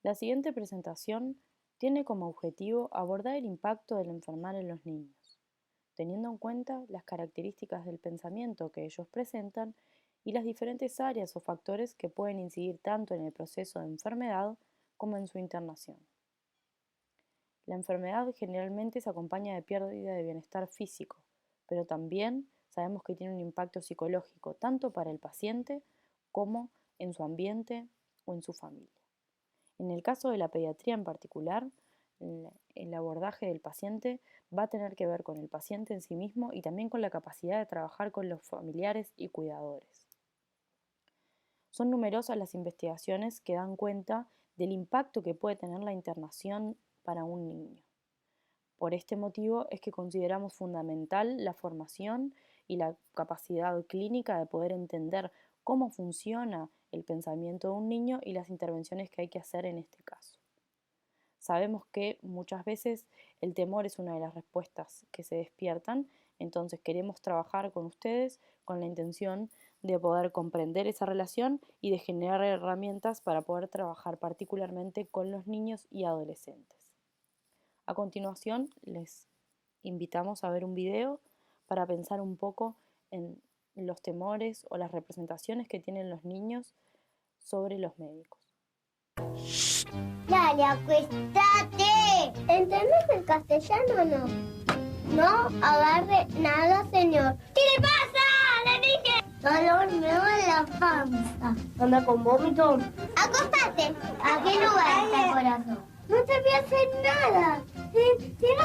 La siguiente presentación tiene como objetivo abordar el impacto del enfermar en los niños, teniendo en cuenta las características del pensamiento que ellos presentan y las diferentes áreas o factores que pueden incidir tanto en el proceso de enfermedad como en su internación. La enfermedad generalmente se acompaña de pérdida de bienestar físico, pero también sabemos que tiene un impacto psicológico tanto para el paciente como en su ambiente o en su familia. En el caso de la pediatría en particular, el abordaje del paciente va a tener que ver con el paciente en sí mismo y también con la capacidad de trabajar con los familiares y cuidadores. Son numerosas las investigaciones que dan cuenta del impacto que puede tener la internación para un niño. Por este motivo es que consideramos fundamental la formación y la capacidad clínica de poder entender cómo funciona el pensamiento de un niño y las intervenciones que hay que hacer en este caso. Sabemos que muchas veces el temor es una de las respuestas que se despiertan, entonces queremos trabajar con ustedes con la intención de poder comprender esa relación y de generar herramientas para poder trabajar particularmente con los niños y adolescentes. A continuación, les invitamos a ver un video para pensar un poco en los temores o las representaciones que tienen los niños sobre los médicos. Dale, acuéstate. ¿Entendés el castellano o no? No agarre nada, señor. ¿Qué le pasa? ¡Le dije! Dolor me duele la panza. Anda con vómito. Acostate. ¿A qué lugar está el corazón? No te voy a hacer nada. Si no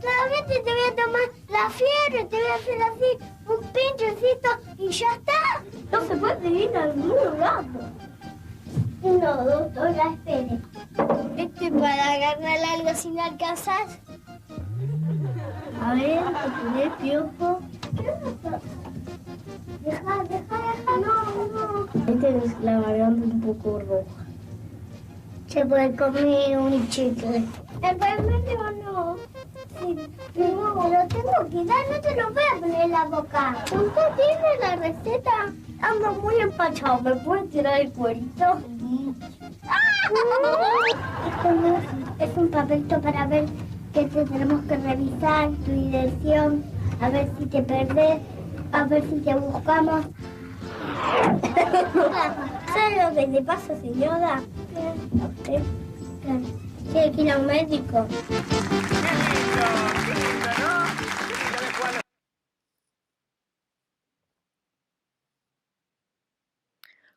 solamente te voy a tomar la fiebre, te voy a hacer así un pinchecito y ya está. No se puede ir a ningún lado. No, doctora, espere. Para agarrar algo si no alcanzas. A ver, te tenés piojo. ¿Qué pasa? Deja. No. Ahí tenés la garganta un poco roja. Se puede comer un chicle. ¿Realmente o no? Sí. No, lo tengo que dar, no te lo voy a poner en la boca. ¿Usted tiene la receta? Ando muy empachado, ¿me puedes tirar el cuerito? Esto no es un papelito para ver que te tenemos que revisar tu dirección, a ver si te perdés, a ver si te buscamos. ¿Sabe lo que te pasa, señora? ¿A usted? Tiene que ir a un médico.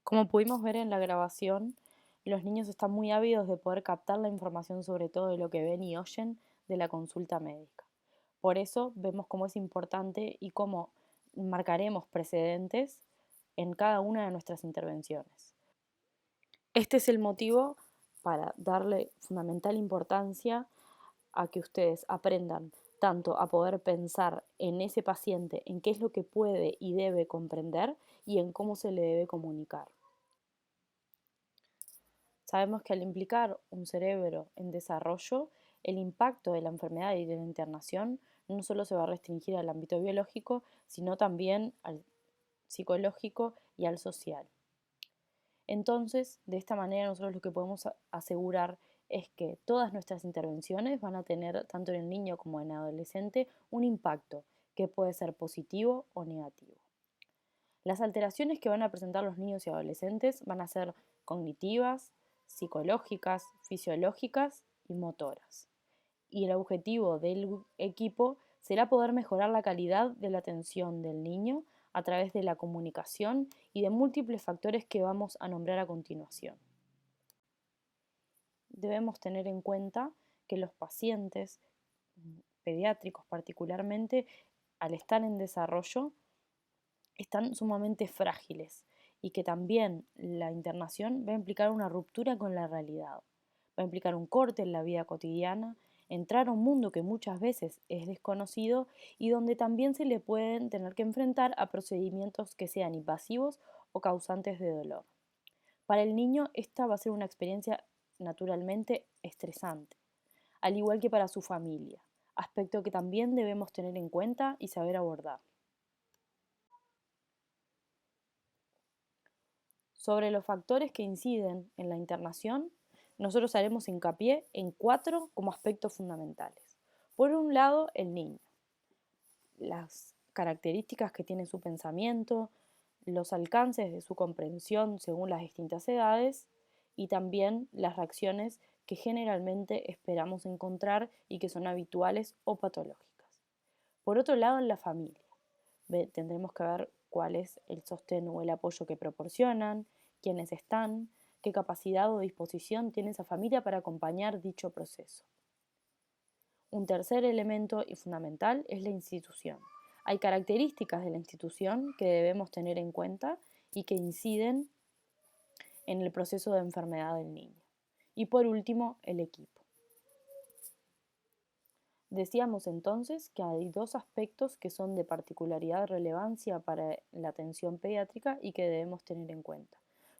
Como pudimos ver en la grabación, los niños están muy ávidos de poder captar la información sobre todo de lo que ven y oyen de la consulta médica. Por eso vemos cómo es importante y cómo marcaremos precedentes en cada una de nuestras intervenciones. Este es el motivo para darle fundamental importancia a que ustedes aprendan tanto a poder pensar en ese paciente, en qué es lo que puede y debe comprender y en cómo se le debe comunicar. Sabemos que al implicar un cerebro en desarrollo, el impacto de la enfermedad y de la internación no solo se va a restringir al ámbito biológico, sino también al psicológico y al social. Entonces, de esta manera nosotros lo que podemos asegurar es que todas nuestras intervenciones van a tener, tanto en el niño como en el adolescente, un impacto que puede ser positivo o negativo. Las alteraciones que van a presentar los niños y adolescentes van a ser cognitivas, psicológicas, fisiológicas y motoras. Y el objetivo del equipo será poder mejorar la calidad de la atención del niño a través de la comunicación y de múltiples factores que vamos a nombrar a continuación. Debemos tener en cuenta que los pacientes pediátricos particularmente, al estar en desarrollo, están sumamente frágiles y que también la internación va a implicar una ruptura con la realidad, va a implicar un corte en la vida cotidiana, entrar a un mundo que muchas veces es desconocido y donde también se le pueden tener que enfrentar a procedimientos que sean invasivos o causantes de dolor. Para el niño esta va a ser una experiencia naturalmente estresante, al igual que para su familia, aspecto que también debemos tener en cuenta y saber abordar. Sobre los factores que inciden en la internación, nosotros haremos hincapié en 4 como aspectos fundamentales. Por un lado, el niño, las características que tiene su pensamiento, los alcances de su comprensión según las distintas edades y también las reacciones que generalmente esperamos encontrar y que son habituales o patológicas. Por otro lado, en la familia, tendremos que ver cuál es el sostén o el apoyo que proporcionan, quiénes están, qué capacidad o disposición tiene esa familia para acompañar dicho proceso. Un tercer elemento y fundamental es la institución. Hay características de la institución que debemos tener en cuenta y que inciden en el proceso de enfermedad del niño. Y por último, el equipo. Decíamos entonces que hay 2 aspectos que son de particularidad relevancia para la atención pediátrica y que debemos tener en cuenta.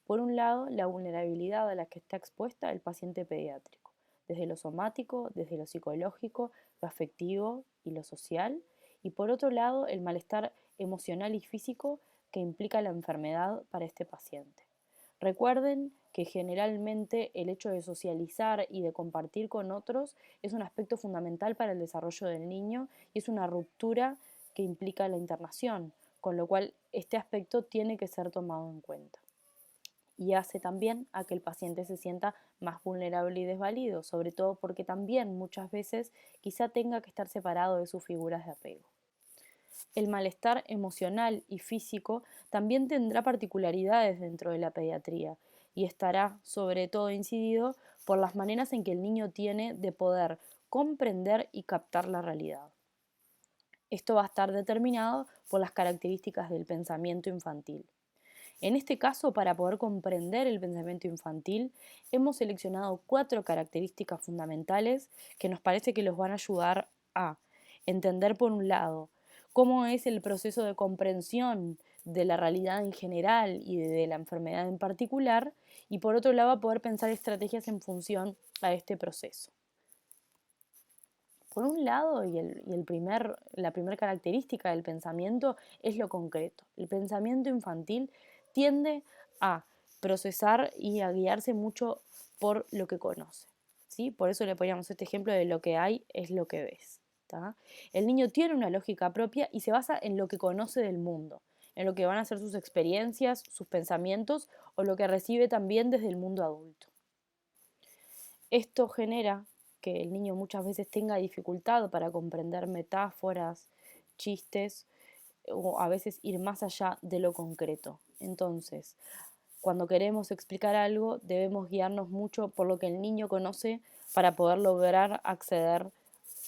Por un lado, la vulnerabilidad a la que está expuesta el paciente pediátrico, desde lo somático, desde lo psicológico, lo afectivo y lo social, y por otro lado, el malestar emocional y físico que implica la enfermedad para este paciente. Recuerden que generalmente el hecho de socializar y de compartir con otros es un aspecto fundamental para el desarrollo del niño y es una ruptura que implica la internación, con lo cual este aspecto tiene que ser tomado en cuenta. Y hace también a que el paciente se sienta más vulnerable y desvalido, sobre todo porque también muchas veces quizá tenga que estar separado de sus figuras de apego. El malestar emocional y físico también tendrá particularidades dentro de la pediatría y estará sobre todo incidido por las maneras en que el niño tiene de poder comprender y captar la realidad. Esto va a estar determinado por las características del pensamiento infantil. En este caso, para poder comprender el pensamiento infantil, hemos seleccionado 4 características fundamentales que nos parece que los van a ayudar a entender, por un lado, cómo es el proceso de comprensión de la realidad en general y de la enfermedad en particular, y por otro lado, a poder pensar estrategias en función a este proceso. Por un lado, la primera característica del pensamiento es lo concreto. El pensamiento infantil tiende a procesar y a guiarse mucho por lo que conoce, ¿sí? Por eso le poníamos este ejemplo de lo que hay es lo que ves, ¿tá? El niño tiene una lógica propia y se basa en lo que conoce del mundo, en lo que van a ser sus experiencias, sus pensamientos o lo que recibe también desde el mundo adulto. Esto genera que el niño muchas veces tenga dificultad para comprender metáforas, chistes o a veces ir más allá de lo concreto. Entonces, cuando queremos explicar algo, debemos guiarnos mucho por lo que el niño conoce para poder lograr acceder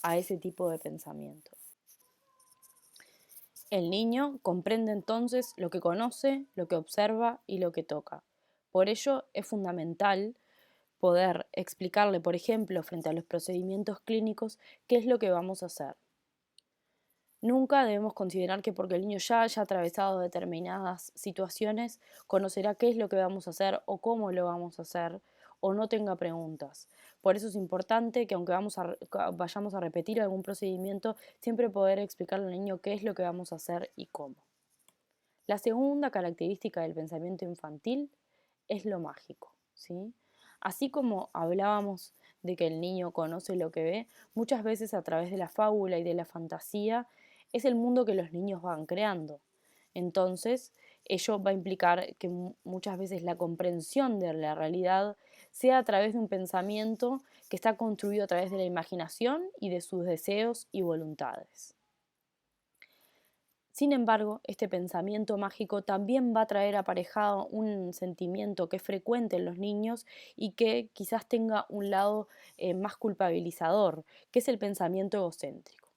a ese tipo de pensamiento. El niño comprende entonces lo que conoce, lo que observa y lo que toca. Por ello es fundamental poder explicarle, por ejemplo, frente a los procedimientos clínicos, qué es lo que vamos a hacer. Nunca debemos considerar que porque el niño ya haya atravesado determinadas situaciones, conocerá qué es lo que vamos a hacer o cómo lo vamos a hacer, o no tenga preguntas. Por eso es importante que aunque vayamos a repetir algún procedimiento, siempre poder explicarle al niño qué es lo que vamos a hacer y cómo. La segunda característica del pensamiento infantil es lo mágico, ¿sí? Así como hablábamos de que el niño conoce lo que ve, muchas veces a través de la fábula y de la fantasía es el mundo que los niños van creando. Entonces, ello va a implicar que muchas veces la comprensión de la realidad sea a través de un pensamiento que está construido a través de la imaginación y de sus deseos y voluntades. Sin embargo, este pensamiento mágico también va a traer aparejado un sentimiento que es frecuente en los niños y que quizás tenga un lado más culpabilizador, que es el pensamiento egocéntrico.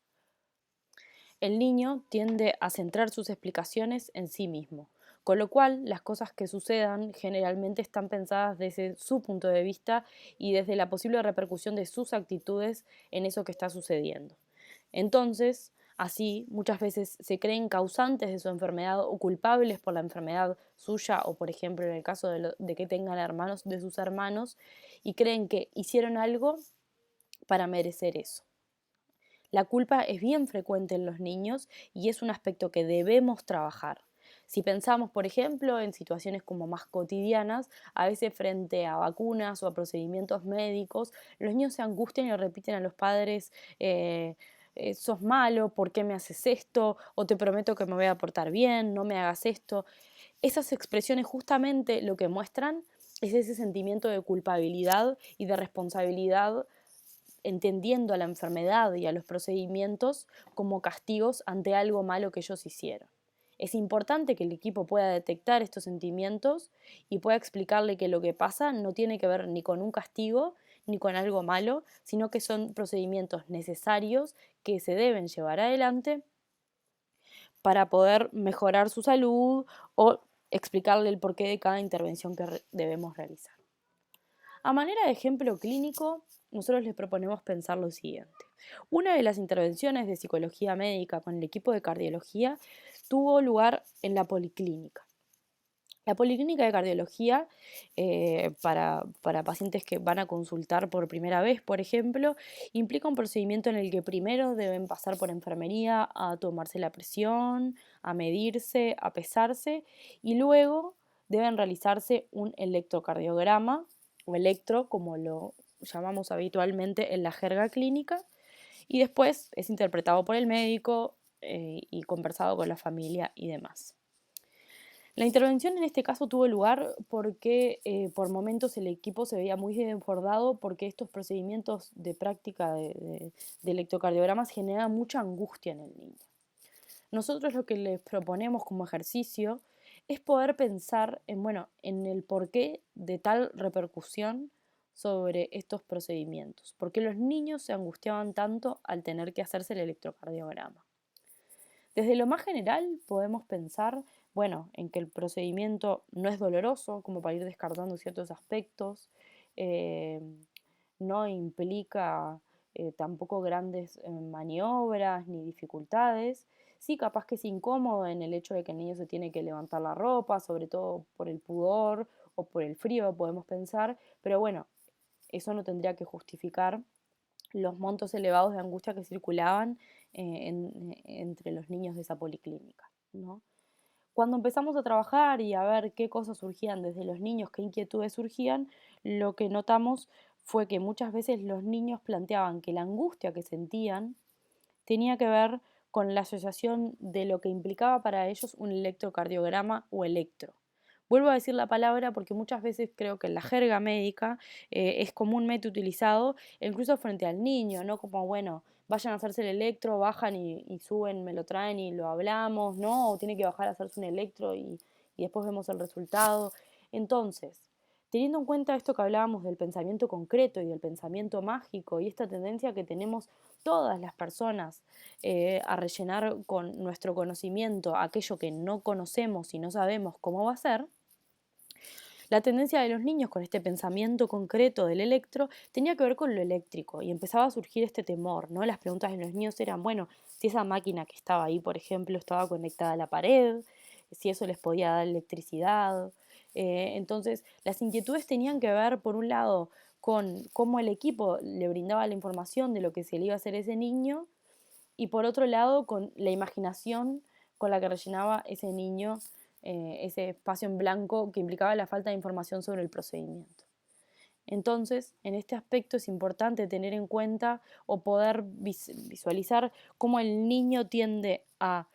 El niño tiende a centrar sus explicaciones en sí mismo, con lo cual las cosas que sucedan generalmente están pensadas desde su punto de vista y desde la posible repercusión de sus actitudes en eso que está sucediendo. Entonces, así, muchas veces se creen causantes de su enfermedad o culpables por la enfermedad suya o, por ejemplo, en el caso de que tengan hermanos de sus hermanos y creen que hicieron algo para merecer eso. La culpa es bien frecuente en los niños y es un aspecto que debemos trabajar. Si pensamos, por ejemplo, en situaciones como más cotidianas, a veces frente a vacunas o a procedimientos médicos, los niños se angustian y repiten a los padres, eh, sos malo, ¿por qué me haces esto? O te prometo que me voy a portar bien, no me hagas esto. Esas expresiones justamente lo que muestran es ese sentimiento de culpabilidad y de responsabilidad, entendiendo a la enfermedad y a los procedimientos como castigos ante algo malo que ellos hicieron. Es importante que el equipo pueda detectar estos sentimientos y pueda explicarle que lo que pasa no tiene que ver ni con un castigo ni con algo malo, sino que son procedimientos necesarios que se deben llevar adelante para poder mejorar su salud o explicarle el porqué de cada intervención que debemos realizar. A manera de ejemplo clínico, nosotros les proponemos pensar lo siguiente. Una de las intervenciones de psicología médica con el equipo de cardiología tuvo lugar en la policlínica. La policlínica de cardiología, para pacientes que van a consultar por primera vez, por ejemplo, implica un procedimiento en el que primero deben pasar por enfermería a tomarse la presión, a medirse, a pesarse y luego deben realizarse un electrocardiograma o electro, como lo llamamos habitualmente en la jerga clínica, y después es interpretado por el médico y conversado con la familia y demás. La intervención en este caso tuvo lugar porque por momentos el equipo se veía muy desbordado porque estos procedimientos de práctica de electrocardiogramas generan mucha angustia en el niño. Nosotros lo que les proponemos como ejercicio es poder pensar en, bueno, en el porqué de tal repercusión sobre estos procedimientos, por qué los niños se angustiaban tanto al tener que hacerse el electrocardiograma. Desde lo más general podemos pensar, bueno, en que el procedimiento no es doloroso, como para ir descartando ciertos aspectos, eh, no implica tampoco grandes maniobras ni dificultades. Sí, capaz que es incómodo en el hecho de que el niño se tiene que levantar la ropa, sobre todo por el pudor o por el frío, podemos pensar, pero bueno, eso no tendría que justificar los montos elevados de angustia que circulaban entre los niños de esa policlínica, ¿no? Cuando empezamos a trabajar y a ver qué cosas surgían desde los niños, qué inquietudes surgían, lo que notamos fue que muchas veces los niños planteaban que la angustia que sentían tenía que ver con la asociación de lo que implicaba para ellos un electrocardiograma o electro. Vuelvo a decir la palabra porque muchas veces creo que en la jerga médica es comúnmente utilizado, incluso frente al niño, ¿no? Como, bueno, vayan a hacerse el electro, bajan y suben, me lo traen y lo hablamos, ¿no? O tiene que bajar a hacerse un electro y después vemos el resultado. Entonces, teniendo en cuenta esto que hablábamos del pensamiento concreto y del pensamiento mágico y esta tendencia que tenemos todas las personas a rellenar con nuestro conocimiento aquello que no conocemos y no sabemos cómo va a ser, la tendencia de los niños con este pensamiento concreto del electro tenía que ver con lo eléctrico y empezaba a surgir este temor, ¿no? Las preguntas de los niños eran, bueno, si esa máquina que estaba ahí, por ejemplo, estaba conectada a la pared, si eso les podía dar electricidad. Entonces, las inquietudes tenían que ver, por un lado, con cómo el equipo le brindaba la información de lo que se le iba a hacer a ese niño y por otro lado con la imaginación con la que rellenaba ese niño ese espacio en blanco que implicaba la falta de información sobre el procedimiento. Entonces, en este aspecto es importante tener en cuenta o poder visualizar cómo el niño tiende a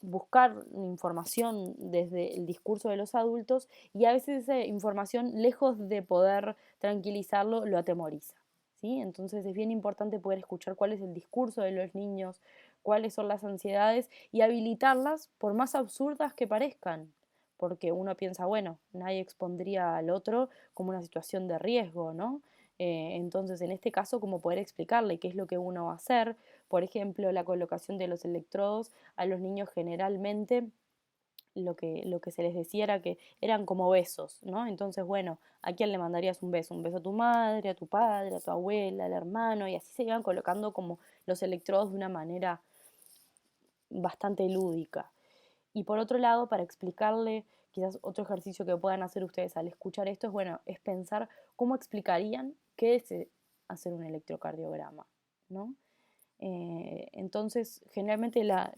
buscar información desde el discurso de los adultos y a veces esa información, lejos de poder tranquilizarlo, lo atemoriza. ¿Sí? Entonces es bien importante poder escuchar cuál es el discurso de los niños, cuáles son las ansiedades y habilitarlas por más absurdas que parezcan, porque uno piensa, bueno, nadie expondría al otro como una situación de riesgo, ¿no? Entonces, en este caso, como poder explicarle qué es lo que uno va a hacer, por ejemplo, la colocación de los electrodos a los niños generalmente lo que se les decía era que eran como besos, ¿no? Entonces, bueno, ¿a quién le mandarías un beso? Un beso a tu madre, a tu padre, a tu abuela, al hermano, y así se iban colocando como los electrodos de una manera bastante lúdica. Y por otro lado, para explicarle, quizás otro ejercicio que puedan hacer ustedes al escuchar esto es, bueno, es pensar cómo explicarían qué es hacer un electrocardiograma, ¿no? Entonces, generalmente la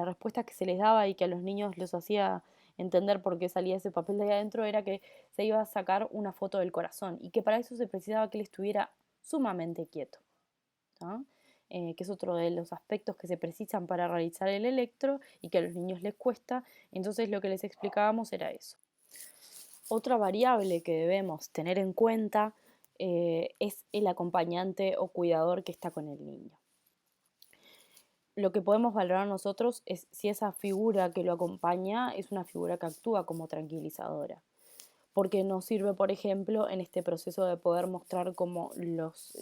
respuesta que se les daba y que a los niños los hacía entender por qué salía ese papel de ahí adentro era que se iba a sacar una foto del corazón y que para eso se precisaba que él estuviera sumamente quieto, ¿tá? Que es otro de los aspectos que se precisan para realizar el electro y que a los niños les cuesta. Entonces lo que les explicábamos era eso. Otra variable que debemos tener en cuenta es el acompañante o cuidador que está con el niño. Lo que podemos valorar nosotros es si esa figura que lo acompaña es una figura que actúa como tranquilizadora, porque nos sirve, por ejemplo, en este proceso de poder mostrar cómo los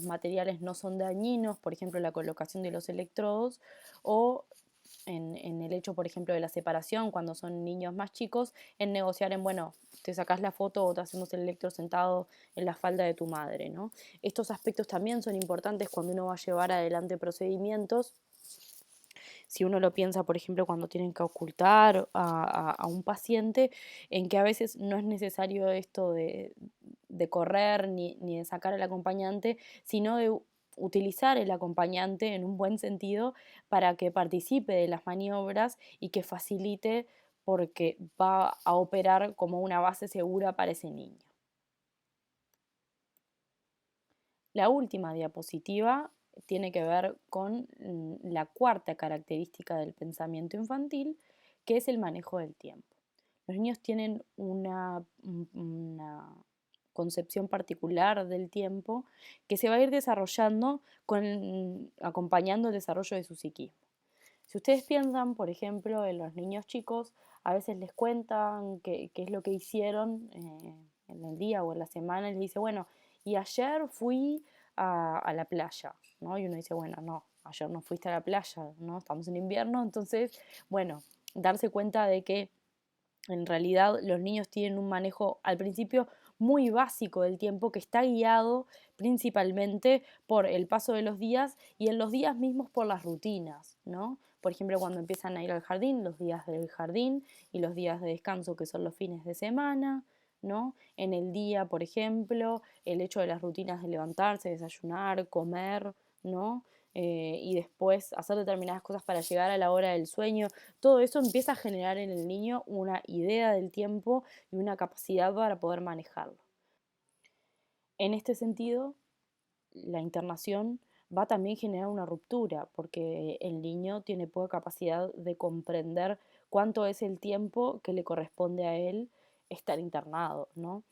materiales no son dañinos, por ejemplo, la colocación de los electrodos, o en el hecho, por ejemplo, de la separación, cuando son niños más chicos, en negociar en, bueno, te sacás la foto o te hacemos el electro sentado en la falda de tu madre, ¿no? Estos aspectos también son importantes cuando uno va a llevar adelante procedimientos. Si uno lo piensa, por ejemplo, cuando tienen que ocultar a un paciente, en que a veces no es necesario esto de correr ni de sacar al acompañante, sino de utilizar el acompañante en un buen sentido para que participe de las maniobras y que facilite porque va a operar como una base segura para ese niño. La última diapositiva tiene que ver con la cuarta característica del pensamiento infantil, que es el manejo del tiempo. Los niños tienen una concepción particular del tiempo que se va a ir desarrollando acompañando el desarrollo de su psiquismo. Si ustedes piensan, por ejemplo, en los niños chicos, a veces les cuentan qué es lo que hicieron en el día o en la semana, y les dice, bueno, y ayer fui a la playa, ¿no? Y uno dice, bueno, no, ayer no fuiste a la playa, ¿no? Estamos en invierno, entonces, bueno, darse cuenta de que en realidad los niños tienen un manejo al principio muy básico del tiempo que está guiado principalmente por el paso de los días y en los días mismos por las rutinas, ¿no? Por ejemplo, cuando empiezan a ir al jardín, los días del jardín y los días de descanso que son los fines de semana, ¿no? En el día, por ejemplo, el hecho de las rutinas de levantarse, desayunar, comer, ¿no? Y después hacer determinadas cosas para llegar a la hora del sueño. Todo eso empieza a generar en el niño una idea del tiempo y una capacidad para poder manejarlo. En este sentido, la internación va también a generar una ruptura, porque el niño tiene poca capacidad de comprender cuánto es el tiempo que le corresponde a él estar internado, ¿no?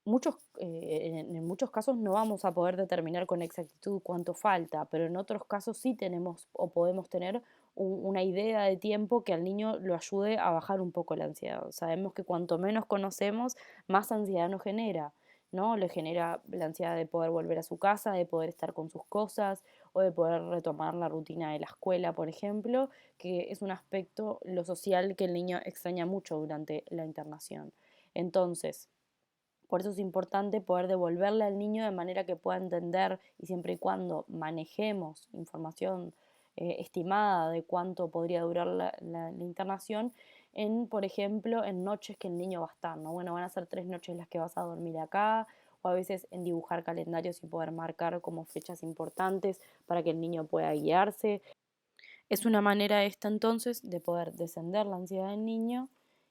En muchos casos no vamos a poder determinar con exactitud cuánto falta, pero en otros casos sí tenemos o podemos tener una idea de tiempo que al niño lo ayude a bajar un poco la ansiedad. Sabemos que cuanto menos conocemos, más ansiedad nos genera, ¿no? Le genera la ansiedad de poder volver a su casa, de poder estar con sus cosas o de poder retomar la rutina de la escuela, por ejemplo, que es un aspecto, lo social, que el niño extraña mucho durante la internación. Entonces, por eso es importante poder devolverle al niño de manera que pueda entender, y siempre y cuando manejemos información estimada de cuánto podría durar la internación, por ejemplo, en noches que el niño va a estar, ¿no? Bueno, van a ser 3 noches las que vas a dormir acá, o a veces en dibujar calendarios y poder marcar como fechas importantes para que el niño pueda guiarse. Es una manera esta entonces de poder descender la ansiedad del niño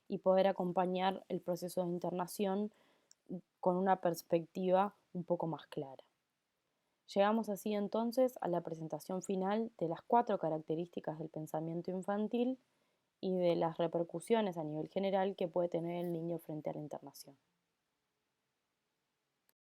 y poder acompañar el proceso de internación con una perspectiva un poco más clara. Llegamos así entonces a la presentación final de las 4 características del pensamiento infantil y de las repercusiones a nivel general que puede tener el niño frente a la internación.